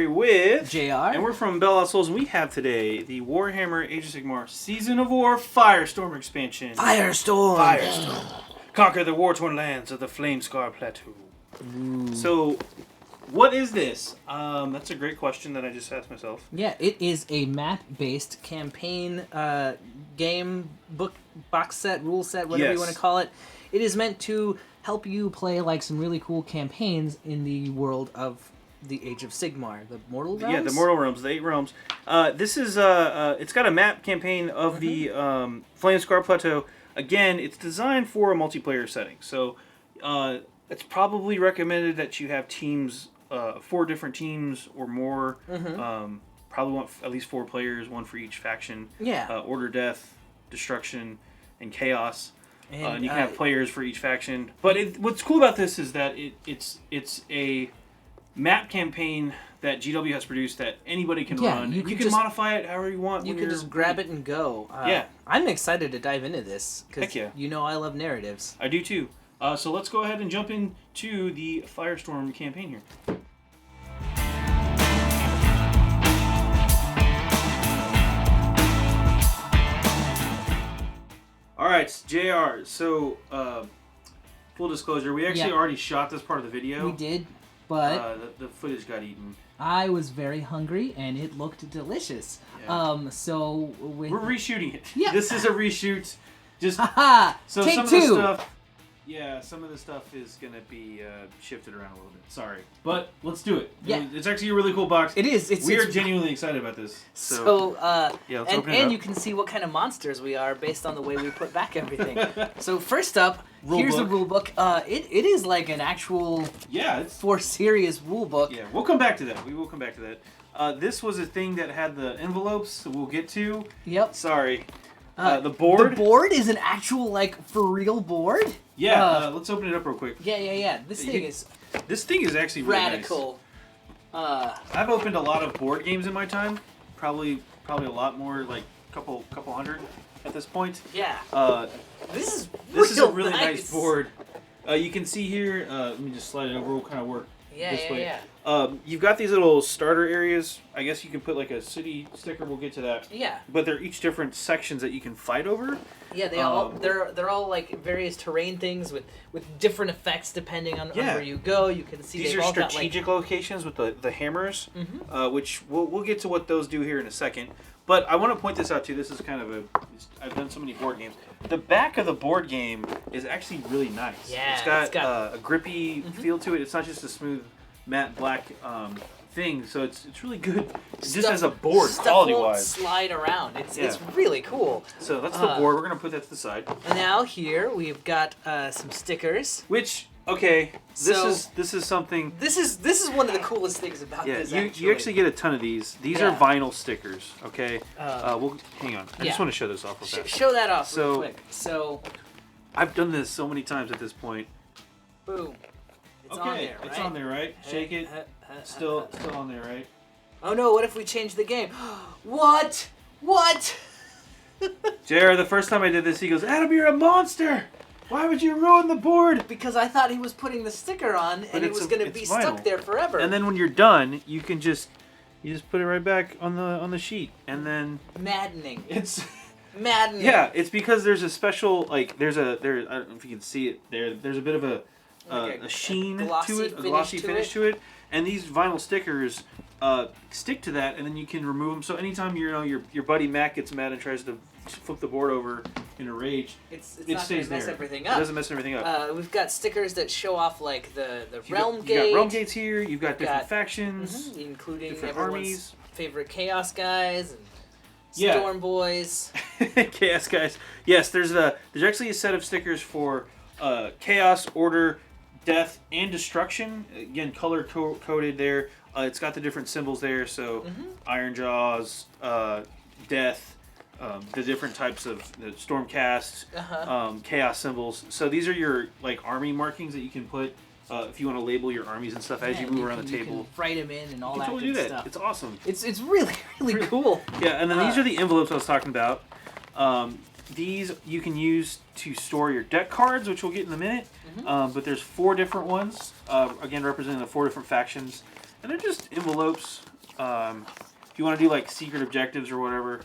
here with JayArr. And we're from BoLS Souls, and we have today the Warhammer Age of Sigmar Season of War Firestorm expansion. Firestorm! Conquer the war-torn lands of the Flamescar Plateau. Ooh. So, what is this? That's a great question that I just asked myself. Yeah, it is a map-based campaign game, book, box set, rule set, whatever you want to call it. It is meant to help you play like some really cool campaigns in the world of the Age of Sigmar, the Mortal Realms? Yeah, the Mortal Realms, the 8 realms. This is, it's got a map campaign of the Flamescar Plateau. Again, it's designed for a multiplayer setting. So, it's probably recommended that you have teams, 4 different teams or more. Probably want at least 4 players, 1 for each faction. Yeah. Order, Death, Destruction, and Chaos. And you can have players for each faction. But what's cool about this is that it's a map campaign that GW has produced that anybody can run. You can modify it however you want. You can just grab it and go. I'm excited to dive into this because you know I love narratives. I do too. So let's go ahead and jump into the Firestorm campaign here. Alright, JayArr. So, full disclosure, we actually already shot this part of the video. We did, but the footage got eaten. I was very hungry and it looked delicious. Yeah. So we're reshooting it. Yeah. This is a reshoot. Just so take some 2. Of the stuff. Yeah, some of the stuff is gonna be shifted around a little bit. Sorry, but let's do it. Yeah, it's actually a really cool box. It is. We are genuinely excited about this. So yeah, let's open it up. And you can see what kind of monsters we are based on the way we put back everything. So first up, here's the rule book. It is like an actual for serious rule book. Yeah, we'll come back to that. We will come back to that. This was a thing that had the envelopes that we'll get to. Yep. Sorry. The board. The board is an actual for real board. Yeah. Let's open it up real quick. Yeah. This thing is actually really radical. Nice. I've opened a lot of board games in my time. Probably a lot more, like couple hundred at this point. Yeah. This is a really nice board. You can see here. Let me just slide it over. We'll kind of work this way. You've got these little starter areas. I guess you can put like a city sticker. We'll get to that. Yeah. But they're each different sections that you can fight over. Yeah, they're all like various terrain things with different effects depending on where you go. You can see these are strategic locations with the hammers, which we'll get to what those do here in a second. But I want to point this out too. This is kind of I've done so many board games. The back of the board game is actually really nice. Yeah, it's got a grippy feel to it. It's not just a smooth matte black thing, so it's really good just as a board quality wise. Slide around. It's really cool. So that's the board. We're gonna put that to the side. And now here we've got some stickers. Which this is something. This is one of the coolest things about this. You actually get a ton of these. These are vinyl stickers. Okay. We'll hang on. I just want to show this off real fast. Show that off real quick. So I've done this so many times at this point. Boom. It's on there, right? It's on there, right? Shake it. Still on there, right? Oh no, what if we change the game? What? JayArr, the first time I did this, he goes, "Adam, you're a monster! Why would you ruin the board?" Because I thought he was putting the sticker on and it was going to be stuck there forever. And then when you're done, you can just put it right back on the sheet, and then maddening. It's maddening. Yeah, it's because there's a special there's I don't know if you can see it there. There's a bit of a sheen to it, a glossy finish to it, and these vinyl stickers stick to that, and then you can remove them. So anytime your buddy Mac gets mad and tries to flip the board over in a rage, it stays there. Everything up. It doesn't mess everything up. We've got stickers that show off like the realm gate. You got realm gates here. You've got different factions, including different everyone's armies, favorite chaos guys and storm boys. Chaos guys. Yes, there's actually a set of stickers for chaos, order, death, and destruction. Again, color coded there. It's got the different symbols there. So Iron Jaws, death, the different types of Stormcast, chaos symbols. So these are your army markings that you can put if you want to label your armies and stuff as you move around the table. You can write them in and all that totally good stuff. It's awesome. It's really cool. Yeah, and then these are the envelopes I was talking about. These you can use to store your deck cards, which we'll get in a minute. But there's 4 different ones, again representing the 4 different factions. And they're just envelopes If you want to do like secret objectives or whatever,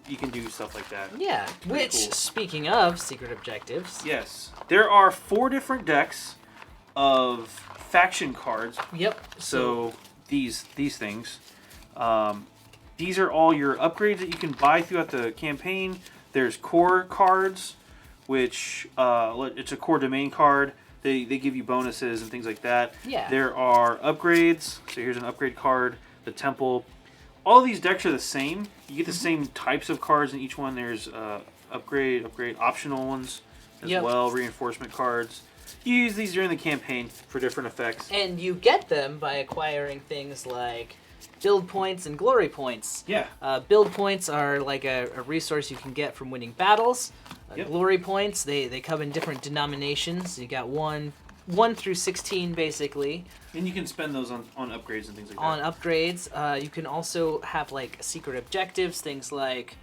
you can do stuff like that. Yeah. Which, cool. Speaking of secret objectives. Yes. There are 4 different decks of faction cards. Yep. So these things. These are all your upgrades that you can buy throughout the campaign. There's core cards, which it's a core domain card. They give you bonuses and things like that. Yeah. There are upgrades. So here's an upgrade card. The temple. All these decks are the same. You get the same types of cards in each one. There's upgrade optional ones as well. Reinforcement cards. You use these during the campaign for different effects. And you get them by acquiring things like build points and glory points. Yeah. Build points are like a resource you can get from winning battles. Glory points, they come in different denominations. You got 1 through 16 basically. And you can spend those on upgrades and things like that. On upgrades. You can also have like secret objectives, things like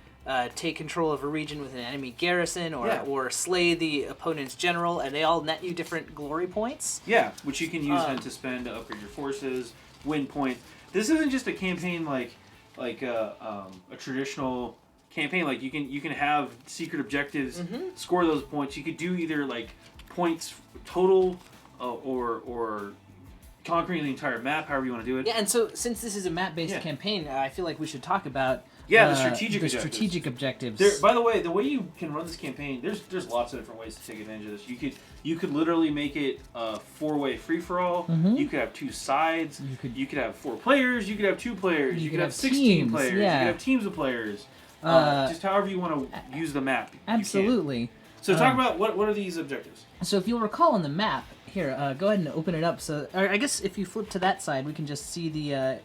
take control of a region with an enemy garrison or slay the opponent's general, and they all net you different glory points. Yeah, which you can use then to spend to upgrade your forces, win points. This isn't just a campaign like a traditional campaign. Like you can have secret objectives, score those points. You could do either like points total or conquering the entire map, however you want to do it. Yeah, and so since this is a map-based campaign, I feel like we should talk about the strategic objectives. There, by the way, the way you can run this campaign, there's lots of different ways to take advantage of this. You could literally make it a 4-way free-for-all. You could have 2 sides. You could have 4 players. You could have 2 players. You could have 16 teams, players. yeah. You could have teams of players. Just however you want to use the map. Absolutely. So talk about what are these objectives? So if you'll recall on the map, here, go ahead and open it up. So or I guess if you flip to that side, we can just see the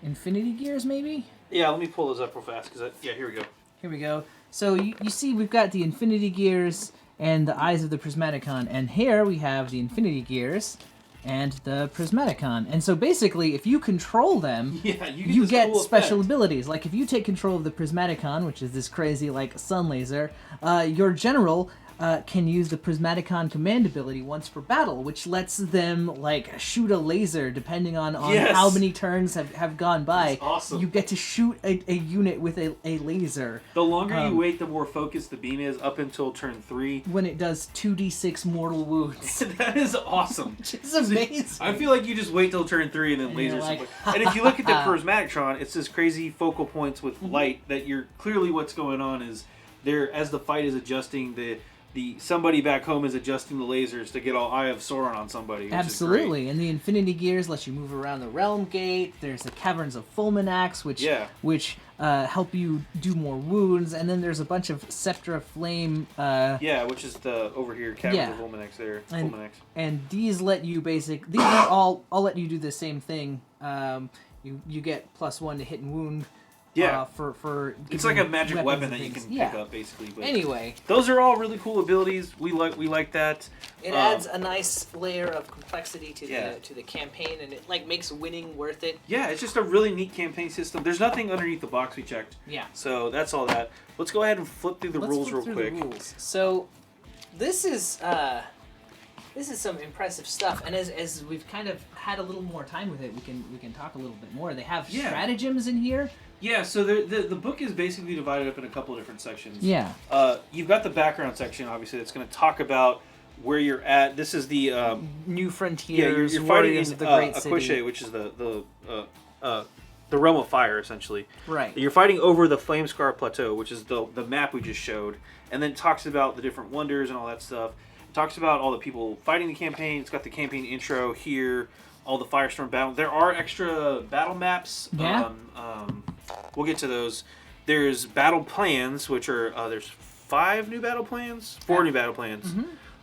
infinity gears, maybe? Yeah, let me pull those up real fast. Here we go. Here we go. So you see we've got the infinity gears and the eyes of the Prismaticon. And here we have the infinity gears and the Prismaticon. And so basically, if you control them, you get cool special effect. abilities. Like if you take control of the Prismaticon, which is this crazy like sun laser, your general can use the Prismaticon command ability once per battle, which lets them like shoot a laser depending on how many turns have gone by. That's awesome. You get to shoot a unit with a laser. The longer you wait, the more focused the beam is up until turn 3. When it does 2d6 mortal wounds. That is awesome. Which is amazing. I feel like you just wait till turn 3 and then laser like, something. And if you look at the Prismatictron, it's this crazy focal points with light that you're clearly what's going on is there as the fight is adjusting the somebody back home is adjusting the lasers to get all Eye of Sauron on somebody. Which Absolutely, is great. And the Infinity Gears let you move around the Realm Gate. There's the Caverns of Fulminax, which help you do more wounds, and then there's a bunch of Scepter of Flame. Which is the over here Caverns of Fulminax there. And these let you these are all let you do the same thing. You get +1 to hit and wound. Yeah, for it's like a magic weapon that you can pick up basically. But anyway, those are all really cool abilities. We like that. It adds a nice layer of complexity to the campaign, and it like makes winning worth it. Yeah, it's just a really neat campaign system. There's nothing underneath the box we checked. Yeah. So that's all that. Let's go ahead and flip through the rules real quick. So this is some impressive stuff, and as we've kind of had a little more time with it, we can talk a little bit more. They have stratagems in here. Yeah, so the book is basically divided up in a couple of different sections. Yeah. You've got the background section, obviously, that's going to talk about where you're at. This is the New Frontiers. You're fighting in of the Great City. Aquishe, which is the realm of fire, essentially. Right. You're fighting over the Flamescar Plateau, which is the map we just showed, and then talks about the different wonders and all that stuff. It talks about all the people fighting the campaign. It's got the campaign intro here. All the Firestorm battle. There are extra battle maps. Yeah. We'll get to those. There's battle plans, which are there's 5 new battle plans, 4 new battle plans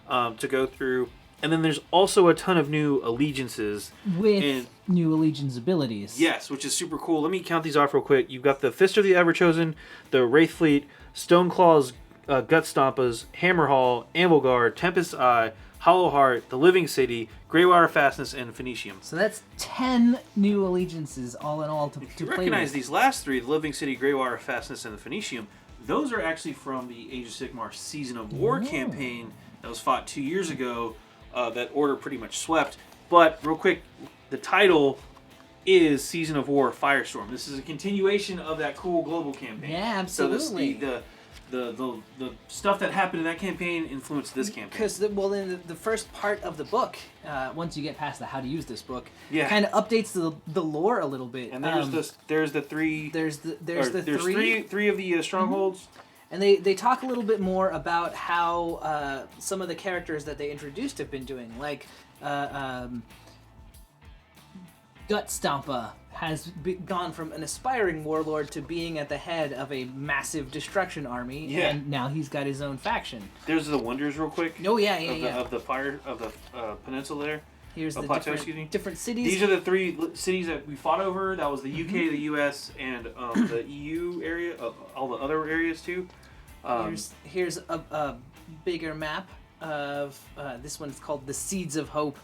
to go through, and then there's also a ton of new allegiances with new allegiance abilities. Yes, which is super cool. Let me count these off real quick. You've got the Fist of the Everchosen, the Wraith Fleet, Stoneclaw's Gut Stompas, Hammerhall, Anvilguard, Tempest Eye, Hollow Heart, the Living City, Greywire Fastness, and Phoenicium. So that's 10 new allegiances all in all to play with. You recognize these last 3, the Living City, Greywire Fastness, and the Phoenicium. Those are actually from the Age of Sigmar Season of War campaign that was fought 2 years ago. That order pretty much swept. But real quick, the title is Season of War Firestorm. This is a continuation of that cool global campaign. Yeah, absolutely. So the stuff that happened in that campaign influenced this campaign. Because in the first part of the book, once you get past the how to use this book, Yeah. kind of updates the lore a little bit. And there's the three. There's three of the strongholds. And they talk a little bit more about how some of the characters that they introduced have been doing, like Gut Stompa has gone from an aspiring warlord to being at the head of a massive destruction army, and now he's got his own faction. There's the wonders real quick. Oh yeah. Of the peninsula there. Here's the plateau, different cities. These are the 3 cities that we fought over. That was the UK, the US, and the EU area, all the other areas too. Here's a bigger map of this one's called the Seeds of Hope.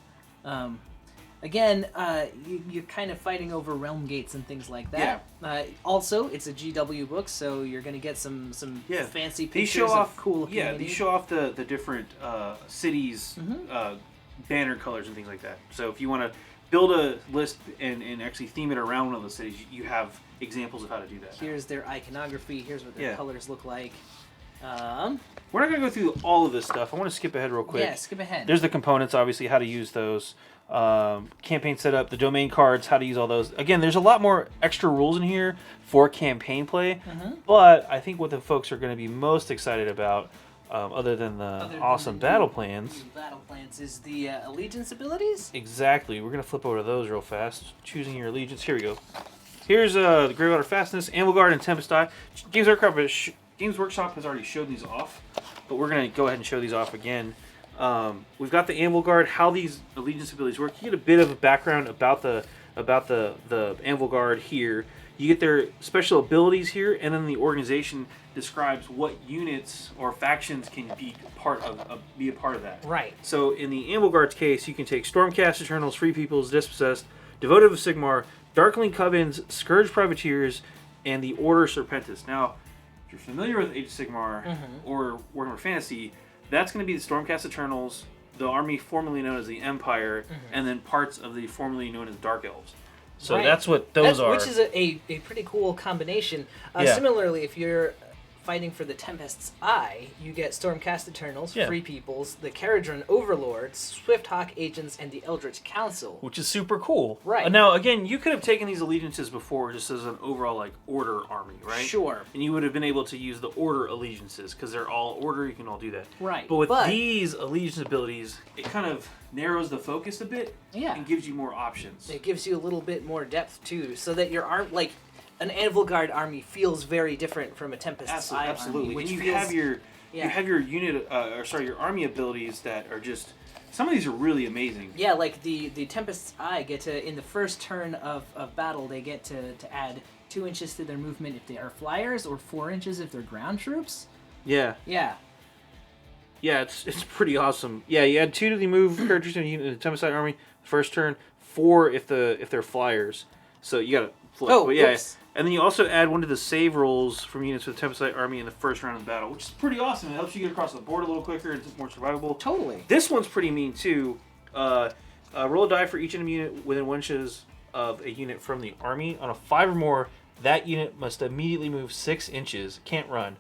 Again, you're kind of fighting over realm gates and things like that. Yeah. Also, it's a GW book, so you're going to get some fancy pictures of cool looking these show off the different cities, banner colors and things like that. So if you want to build a list and actually theme it around one of those cities, you have examples of how to do that. Here's their iconography. Here's what their colors look like. We're not going to go through all of this stuff. I want to skip ahead real quick. Yeah, skip ahead. There's the components, obviously, how to use those. Campaign setup, the domain cards, how to use all those. Again, there's a lot more extra rules in here for campaign play, but I think what the folks are going to be most excited about, other than the awesome battle plans, is the allegiance abilities. Exactly. We're going to flip over to those real fast. Choosing your allegiance. Here we go. Here's the Greywater Fastness, Anvil Guard, and Tempest Eye. Games Workshop has already showed these off, but we're going to go ahead and show these off again. We've got the Anvil Guard, how these allegiance abilities work. You get a bit of a background about the Anvil Guard here. You get their special abilities here, and then the organization describes what units or factions can be a part of that. Right. So in the Anvil Guard's case, you can take Stormcast Eternals, Free Peoples, Dispossessed, Devoted of Sigmar, Darkling Covens, Scourge Privateers, and the Order Serpentis. Now, if you're familiar with Age of Sigmar or Warhammer Fantasy, that's going to be the Stormcast Eternals, the army formerly known as the Empire, and then parts of the formerly known as Dark Elves. So that's what those are. Which is a pretty cool combination. Similarly, if you're fighting for the Tempest's Eye, you get Stormcast Eternals, Free Peoples, the Caradron Overlords, Swifthawk Agents, and the Eldritch Council. Which is super cool. Right. Now, again, you could have taken these allegiances before just as an overall, Order army, right? Sure. And you would have been able to use the Order allegiances, because they're all Order, you can all do that. Right. But with these allegiance abilities, it kind of narrows the focus a bit and gives you more options. It gives you a little bit more depth, too, so that your arm, an Anvil Guard army feels very different from a Tempest's Eye absolutely. army. You have your unit, your army abilities that are just. Some of these are really amazing. Yeah, like the Tempest's Eye get to, in the first turn of battle, they get to add 2 inches to their movement if they are flyers, or 4 inches if they're ground troops. Yeah. Yeah. Yeah, it's pretty awesome. Yeah, you add 2 to the move characters in the Tempest Eye army first turn, 4 if they're flyers. So you gotta flip. Oh, but yeah. oops. And then you also add 1 to the save rolls from units with the Tempest Eye army in the first round of battle, which is pretty awesome. It helps you get across the board a little quicker and it's more survivable. Totally. This one's pretty mean too. Roll a die for each enemy unit within 1 inches of a unit from the army. On a 5 or more, that unit must immediately move 6 inches. Can't run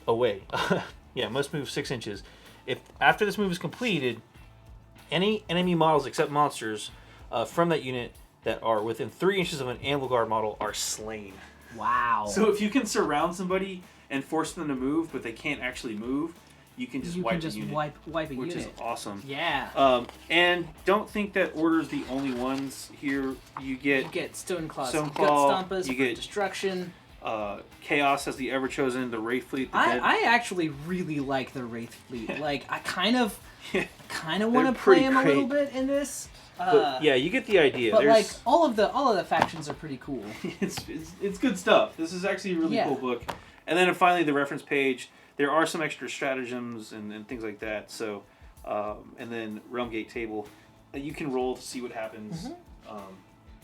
away. Yeah, must move 6 inches. If after this move is completed, any enemy models except monsters from that unit that are within 3 inches of an Anvil Guard model are slain. Wow. So if you can surround somebody and force them to move, but they can't actually move, you can just wipe a unit. wipe a unit. Which is awesome. Yeah. And don't think that Order's the only ones here. You get Stoneclaws, Stoneclaw, Gut Stompas, you get Destruction. Chaos has the Everchosen, the Wraith Fleet. I actually really like the Wraith Fleet. I kind of want to play pretty him a little great. bit in this. But, yeah, you get the idea. But all of the factions are pretty cool. it's good stuff. This is actually a really cool book. And then finally the reference page. There are some extra stratagems and things like that. So, and then Realm Gate table. You can roll to see what happens.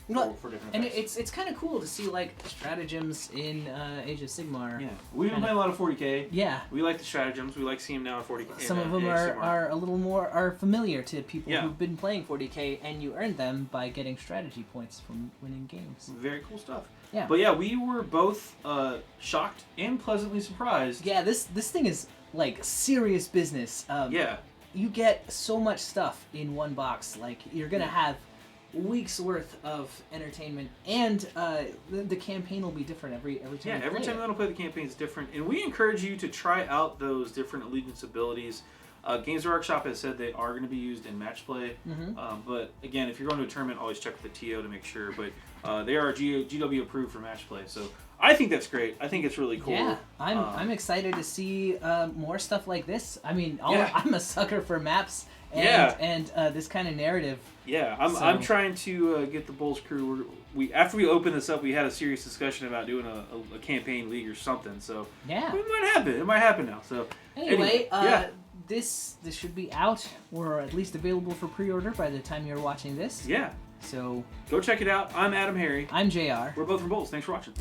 for different and effects. it's kind of cool to see like stratagems in Age of Sigmar. Yeah, we've been playing a lot of 40k. Yeah, we like the stratagems. We like seeing them now in 40k. Some of them are a little more familiar to people who've been playing 40k, and you earn them by getting strategy points from winning games. Very cool stuff. Yeah. But yeah, we were both shocked and pleasantly surprised. Yeah, this thing is like serious business. Yeah. You get so much stuff in one box. Like you're gonna have weeks worth of entertainment, and the campaign will be different every time. Yeah, you every play time you want to play the campaign is different, and we encourage you to try out those different allegiance abilities. Games Workshop has said they are going to be used in match play, but again, if you're going to a tournament, always check with the TO to make sure. But they are GW approved for match play, so I think that's great. I think it's really cool. Yeah, I'm excited to see more stuff like this. I mean, I'm a sucker for maps and this kind of narrative. Yeah, I'm trying to get the BoLS Crew. After we opened this up, we had a serious discussion about doing a campaign league or something. So yeah, it might happen. It might happen now. So anyway, this should be out, or at least available for pre-order by the time you're watching this. Yeah. So go check it out. I'm AdamHarry. I'm JayArr. We're both from BoLS. Thanks for watching.